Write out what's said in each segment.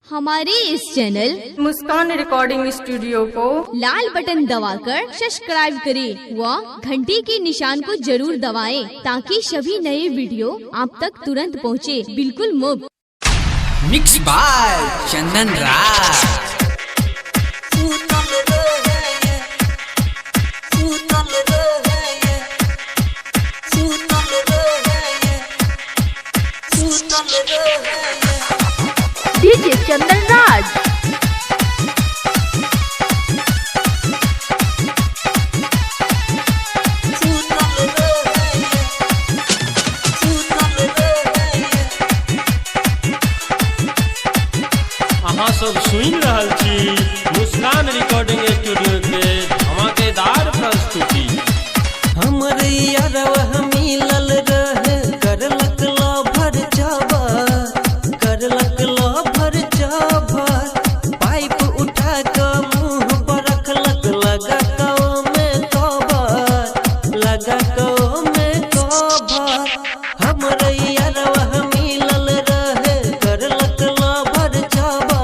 हमारे इस चैनल मुस्कान recording studio को लाल button दबाकर सब्सक्राइब करें व घंटी के निशान को जरूर दबाएं ताकि सभी नए वीडियो आप तक तुरंत पहुंचे, बिल्कुल मुफ्त। Mix by Chandan Raj. DJ Chandan Raj. अहाँ सब सुनि रहल छी मुस्कान रिकॉर्डिंग स्टूडियो के धमाकेदार प्रस्तुति। हमर यारवा मिलल रहे करलक लो भर जावा, करलक लो भर जावा। पाइप उठा के मुंह पर रखलक, लगा कौ में कवर, लगा कौ में कवर। हमर यारवा मिलल रहे करलक लो भर जावा,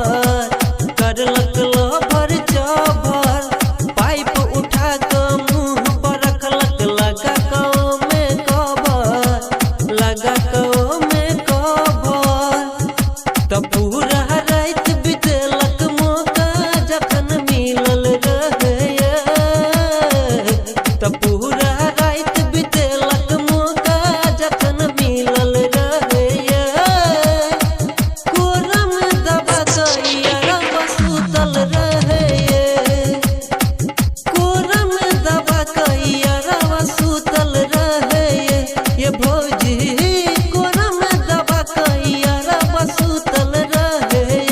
करलक लो भर जावा। पाइप उठा के मुंह पर रखलक, लगा कौ में कवर, लगा कौ में कवर। तब पूरा रात बितेलक मौका जखन मिलल रहे, तब पूरा रात बितेलक मौका जखन मिलल रहे। कोरम दबा कइया सुतल रहे, कोरम दबा कइया सुतल रहे। ये भौजी कोरम दबा कइया सुतल रहे।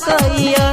कैया